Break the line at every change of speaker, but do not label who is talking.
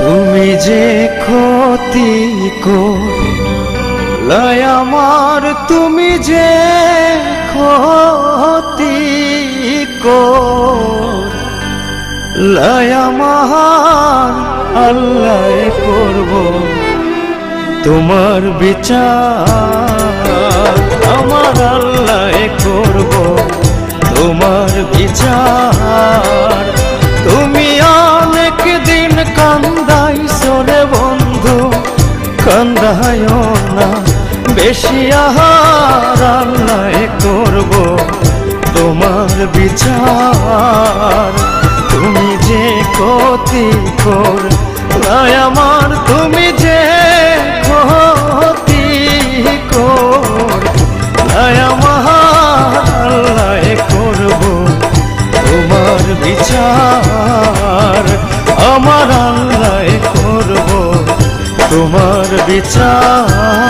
তুমি যে ক্ষতি করলাই আমার, তুমি যে ক্ষতি করলাই আমার, আল্লাহ করব তোমার বিচার, আমার আল্লাহ করব তোমার বিচার। তুমি অনেক দিন কান্দাইছো রে বন্ধু, কান্দায়ও না বেশি আহার, আল্লাহ করব তোমার বিচার। তুমি যে ক্ষতি করলাই আমার, তুমি যে ক্ষতি করলাই আমার, আল্লাহ করব তোমার বিচার, আমার আল্লাহ করব তোমার বিচার।